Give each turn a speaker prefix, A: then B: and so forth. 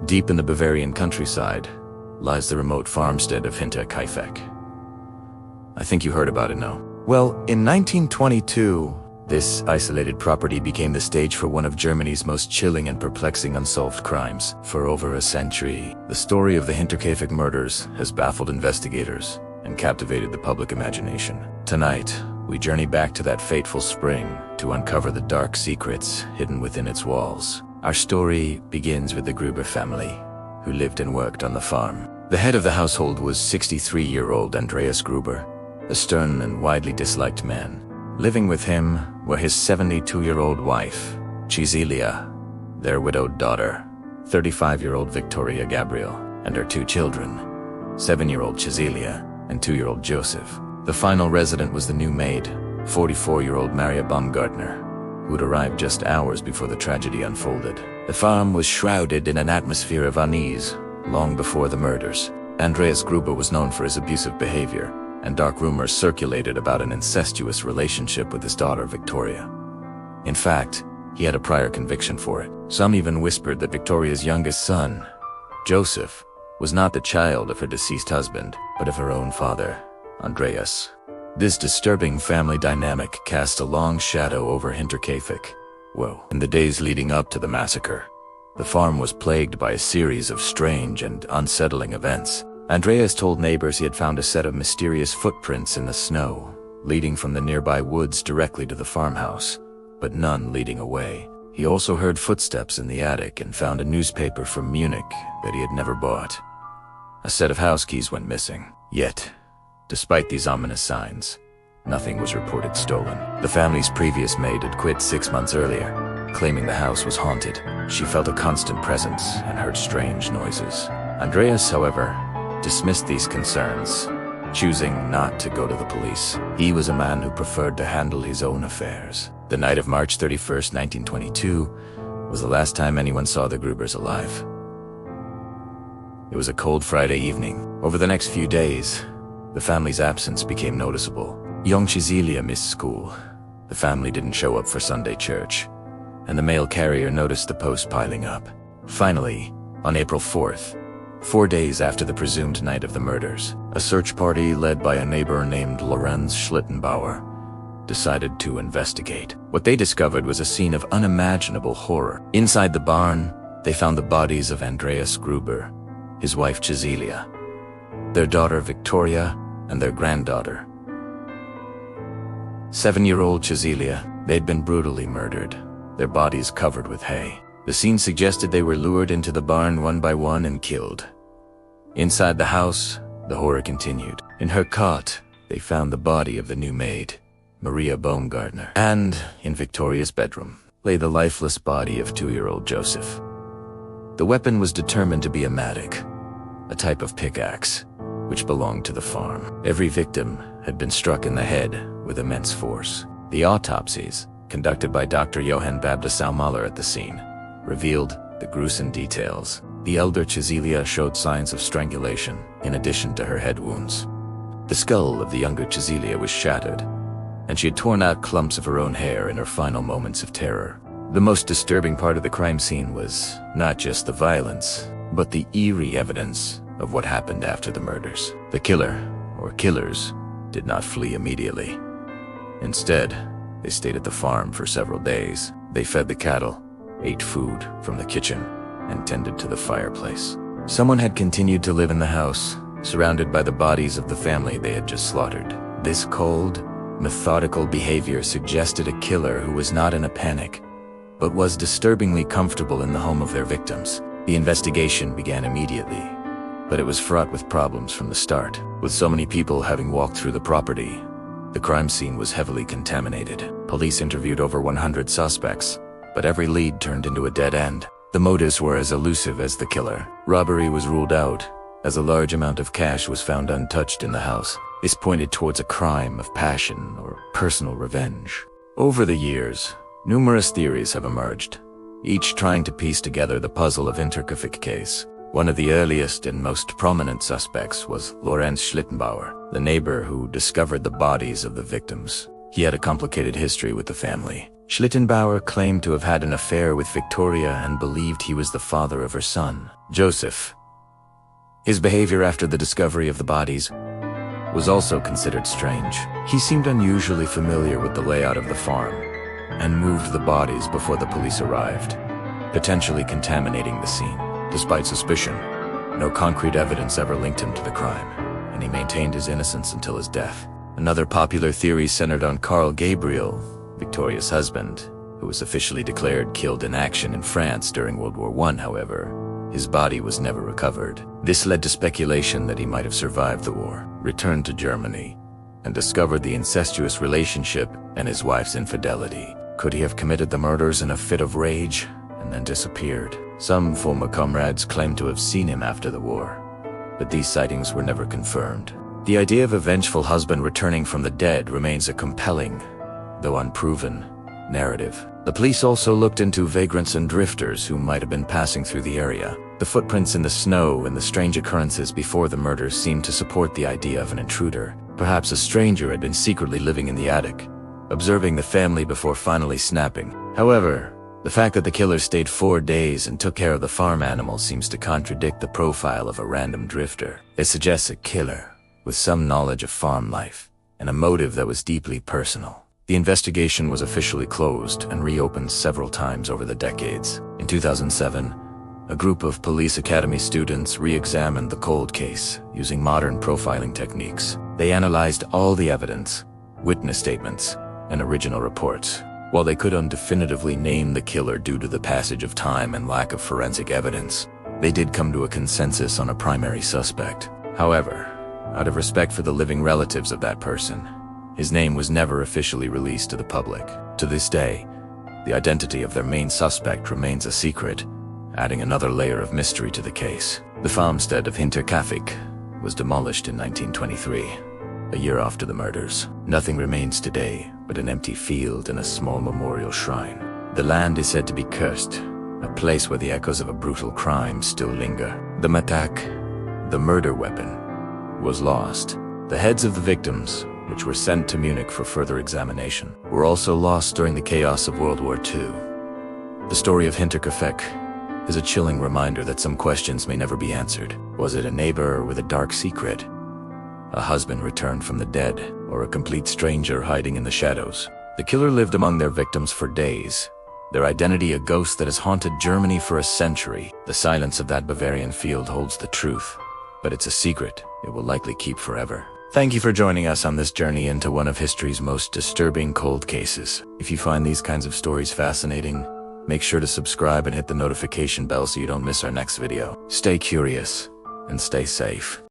A: Deep in the Bavarian countryside lies the remote farmstead of Hinterkaifeck. I think you heard about it now. Well, in 1922, this isolated property became the stage for one of Germany's most chilling and perplexing unsolved crimes. For over a century, the story of the Hinterkaifeck Murders has baffled investigators and captivated the public imagination. Tonight, we journey back to that fateful spring to uncover the dark secrets hidden within its walls. Our story begins with the Gruber family, who lived and worked on the farm. The head of the household was 63-year-old Andreas Gruber, a stern and widely disliked man. Living with him were his 72-year-old wife, Cecilia, their widowed daughter, 35-year-old Victoria Gabriel, and her two children, 7-year-old Cecilia and 2-year-old Joseph. The final resident was the new maid, 44-year-old Maria Baumgartner, who'd arrived just hours before the tragedy unfolded. The farm was shrouded in an atmosphere of unease long before the murders. Andreas Gruber was known for his abusive behavior, and dark rumors circulated about an incestuous relationship with his daughter Victoria. In fact, he had a prior conviction for it. Some even whispered that Victoria's youngest son, Joseph, was not the child of her deceased husband, but of her own father, Andreas. This disturbing family dynamic cast a long shadow over Hinterkaifeck. In the days leading up to the massacre, the farm was plagued by a series of strange and unsettling events. Andreas told neighbors he had found a set of mysterious footprints in the snow, leading from the nearby woods directly to the farmhouse, but none leading away. He also heard footsteps in the attic and found a newspaper from Munich that he had never bought. A set of house keys went missing. Yet, despite these ominous signs, nothing was reported stolen. The family's previous maid had quit 6 months earlier, claiming the house was haunted. She felt a constant presence and heard strange noises. Andreas, however, dismissed these concerns, choosing not to go to the police. He was a man who preferred to handle his own affairs. The night of March 31st, 1922, was the last time anyone saw the Grubers alive. It was a cold Friday evening. Over the next few days, the family's absence became noticeable. Young Cecilia missed school. The family didn't show up for Sunday church, and the mail carrier noticed the post piling up. Finally, on April 4th, 4 days after the presumed night of the murders, a search party led by a neighbor named Lorenz Schlittenbauer decided to investigate. What they discovered was a scene of unimaginable horror. Inside the barn, they found the bodies of Andreas Gruber, his wife Cecilia, their daughter Victoria, and their granddaughter, 7-year-old Cecilia. They'd been brutally murdered, their bodies covered with hay. The scene suggested they were lured into the barn one by one and killed. Inside the house, the horror continued. In her cot, they found the body of the new maid, Maria Baumgartner. And in Victoria's bedroom lay the lifeless body of 2-year-old Joseph. The weapon was determined to be a mattock, a type of pickaxe, which belonged to the farm. Every victim had been struck in the head with immense force. The autopsies, conducted by Dr. Johann Babda at the scene, revealed the gruesome details. The elder Cecilia showed signs of strangulation, in addition to her head wounds. The skull of the younger Cecilia was shattered, and she had torn out clumps of her own hair in her final moments of terror. The most disturbing part of the crime scene was not just the violence, but the eerie evidence of what happened after the murders. The killer, or killers, did not flee immediately. Instead, they stayed at the farm for several days. They fed the cattle, ate food from the kitchen, and tended to the fireplace. Someone had continued to live in the house, surrounded by the bodies of the family they had just slaughtered. This cold, methodical behavior suggested a killer who was not in a panic, but was disturbingly comfortable in the home of their victims. The investigation began immediately, but it was fraught with problems from the start. With so many people having walked through the property, the crime scene was heavily contaminated. Police interviewed over 100 suspects, but every lead turned into a dead end. The motives were as elusive as the killer. Robbery was ruled out, as a large amount of cash was found untouched in the house. This pointed towards a crime of passion or personal revenge. Over the years, numerous theories have emerged, each trying to piece together the puzzle of Hinterkaifeck case. One of the earliest and most prominent suspects was Lorenz Schlittenbauer, the neighbor who discovered the bodies of the victims. He had a complicated history with the family. Schlittenbauer claimed to have had an affair with Victoria and believed he was the father of her son, Joseph. His behavior after the discovery of the bodies was also considered strange. He seemed unusually familiar with the layout of the farm and moved the bodies before the police arrived, potentially contaminating the scene. Despite suspicion, no concrete evidence ever linked him to the crime, and he maintained his innocence until his death. Another popular theory centered on Carl Gabriel, Victoria's husband, who was officially declared killed in action in France during World War I, however. His body was never recovered. This led to speculation that he might have survived the war, returned to Germany, and discovered the incestuous relationship and his wife's infidelity. Could he have committed the murders in a fit of rage and then disappeared? Some former comrades claimed to have seen him after the war, but these sightings were never confirmed. The idea of a vengeful husband returning from the dead remains a compelling, though unproven, narrative. The police also looked into vagrants and drifters who might have been passing through the area. The footprints in the snow and the strange occurrences before the murders seemed to support the idea of an intruder. Perhaps a stranger had been secretly living in the attic, observing the family before finally snapping. However, the fact that the killer stayed 4 days and took care of the farm animals seems to contradict the profile of a random drifter. It suggests a killer with some knowledge of farm life and a motive that was deeply personal. The investigation was officially closed and reopened several times over the decades. In 2007, a group of police academy students re-examined the cold case using modern profiling techniques. They analyzed all the evidence, witness statements, and original reports. While they couldn't definitively name the killer due to the passage of time and lack of forensic evidence, they did come to a consensus on a primary suspect. However, out of respect for the living relatives of that person, his name was never officially released to the public. To this day, the identity of their main suspect remains a secret, adding another layer of mystery to the case. The farmstead of Hinterkaifeck was demolished in 1923, a year after the murders. Nothing remains today but an empty field and a small memorial shrine. The land is said to be cursed, a place where the echoes of a brutal crime still linger. The matak, the murder weapon, was lost. The heads of the victims, which were sent to Munich for further examination, were also lost during the chaos of World War II. The story of Hinterkaifeck is a chilling reminder that some questions may never be answered. Was it a neighbor with a dark secret? A husband returned from the dead, or a complete stranger hiding in the shadows? The killer lived among their victims for days, their identity a ghost that has haunted Germany for a century. The silence of that Bavarian field holds the truth, but it's a secret it will likely keep forever. Thank you for joining us on this journey into one of history's most disturbing cold cases. If you find these kinds of stories fascinating, make sure to subscribe and hit the notification bell so you don't miss our next video. Stay curious and stay safe.